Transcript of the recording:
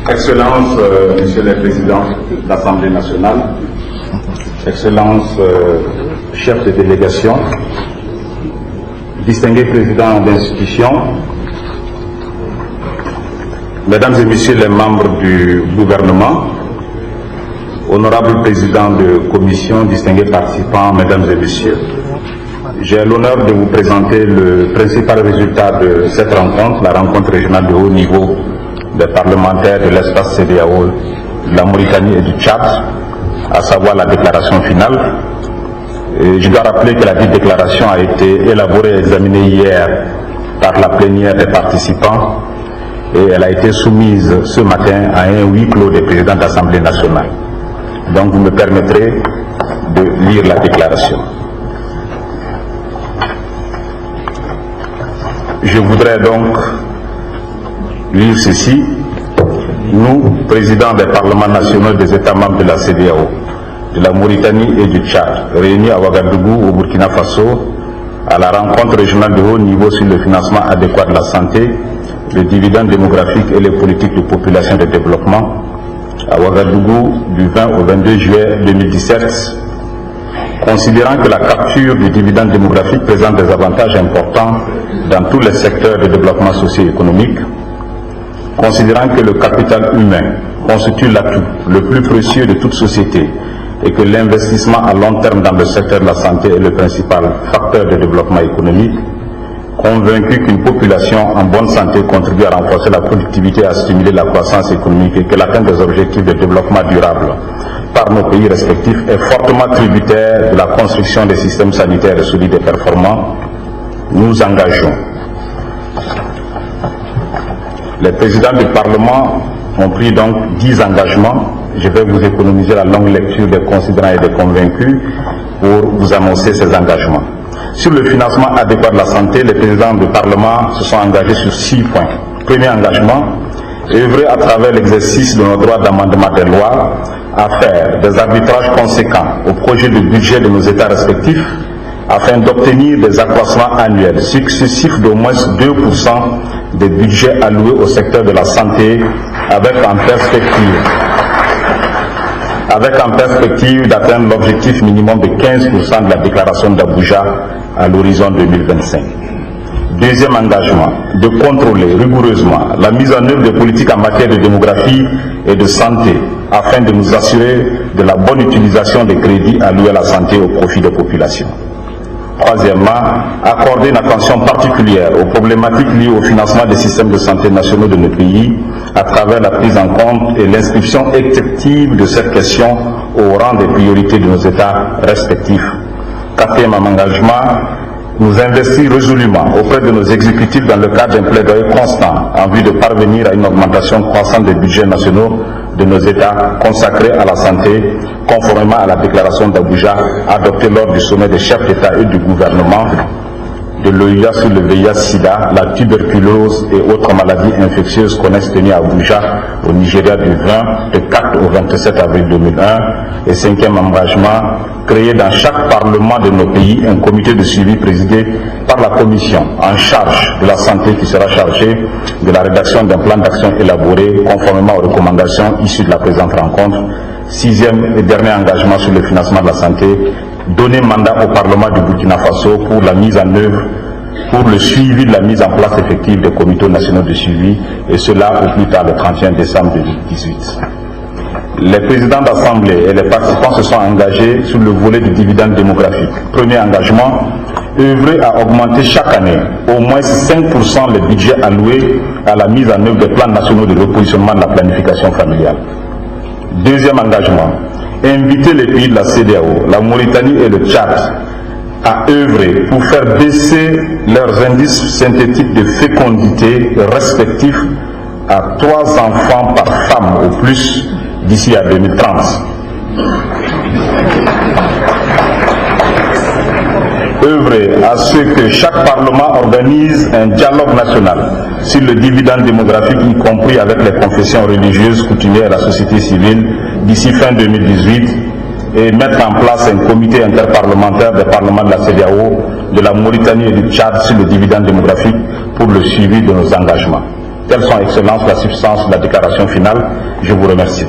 Excellences, Monsieur le Président de l'Assemblée nationale, Excellences, chefs de délégation, distingués présidents d'institutions, Mesdames et Messieurs les membres du gouvernement, honorables présidents de commission, distingués participants, Mesdames et Messieurs, j'ai l'honneur de vous présenter le principal résultat de cette rencontre, la rencontre régionale de haut niveau des parlementaires de l'espace CEDEAO, de la Mauritanie et du Tchad, à savoir la déclaration finale. Et je dois rappeler que la dite déclaration a été élaborée et examinée hier par la plénière des participants et elle a été soumise ce matin à un huis clos des présidents de l'Assemblée nationale. Donc vous me permettrez de lire la déclaration. Je voudrais donc lire ceci. Nous, présidents des parlements nationaux des États membres de la CEDEAO, de la Mauritanie et du Tchad, réunis à Ouagadougou, au Burkina Faso, à la rencontre régionale de haut niveau sur le financement adéquat de la santé, le dividende démographique et les politiques de population et de développement, à Ouagadougou du 20 au 22 juillet 2017, considérant que la capture du dividende démographique présente des avantages importants dans tous les secteurs de développement socio-économique, considérant que le capital humain constitue l'atout le plus précieux de toute société et que l'investissement à long terme dans le secteur de la santé est le principal facteur de développement économique, convaincu qu'une population en bonne santé contribue à renforcer la productivité et à stimuler la croissance économique et que l'atteinte des objectifs de développement durable par nos pays respectifs est fortement tributaire de la construction des systèmes sanitaires solides et performants, nous engageons. Les présidents du Parlement ont pris donc 10 engagements. Je vais vous économiser la longue lecture des considérants et des convaincus pour vous annoncer ces engagements. Sur le financement adéquat de la santé, les présidents du Parlement se sont engagés sur 6 points. Premier engagement, œuvrer à travers l'exercice de nos droits d'amendement des lois à faire des arbitrages conséquents au projet de budget de nos États respectifs afin d'obtenir des accroissements annuels successifs d'au moins 2% des budgets alloués au secteur de la santé avec en perspective d'atteindre l'objectif minimum de 15% de la déclaration d'Abuja à l'horizon 2025. Deuxième engagement, de contrôler rigoureusement la mise en œuvre des politiques en matière de démographie et de santé afin de nous assurer de la bonne utilisation des crédits alloués à la santé au profit des populations. Troisièmement, accorder une attention particulière aux problématiques liées au financement des systèmes de santé nationaux de nos pays à travers la prise en compte et l'inscription effective de cette question au rang des priorités de nos États respectifs. Quatrième engagement, nous investir résolument auprès de nos exécutifs dans le cadre d'un plaidoyer constant en vue de parvenir à une augmentation croissante des budgets nationaux de nos États consacrés à la santé, conformément à la déclaration d'Abuja adoptée lors du sommet des chefs d'État et du gouvernement de l'OUA sur le VIH-Sida, la tuberculose et autres maladies infectieuses connexes tenues à Abuja, au Nigeria du 4 au 27 avril 2001. Et cinquième engagement, créer dans chaque parlement de nos pays un comité de suivi présidé par la commission en charge de la santé qui sera chargée de la rédaction d'un plan d'action élaboré conformément aux recommandations issues de la présente rencontre. Sixième et dernier engagement sur le financement de la santé, donner mandat au Parlement du Burkina Faso pour la mise en œuvre, pour le suivi de la mise en place effective des comités nationaux de suivi, et cela au plus tard le 31 décembre 2018. Les présidents d'Assemblée et les participants se sont engagés sur le volet du dividende démographique. Premier engagement, œuvrer à augmenter chaque année au moins 5% les budgets alloués à la mise en œuvre des plans nationaux de repositionnement de la planification familiale. Deuxième engagement, inviter les pays de la CEDEAO, la Mauritanie et le Tchad à œuvrer pour faire baisser leurs indices synthétiques de fécondité respectifs à 3 enfants par femme au plus d'ici à 2030. Œuvrer à ce que chaque Parlement organise un dialogue national sur le dividende démographique, y compris avec les confessions religieuses, coutumières et la société civile, d'ici fin 2018, et mettre en place un comité interparlementaire des parlements de la CEDEAO, de la Mauritanie et du Tchad sur le dividende démographique pour le suivi de nos engagements. Telles sont, Excellence, la substance de la déclaration finale. Je vous remercie.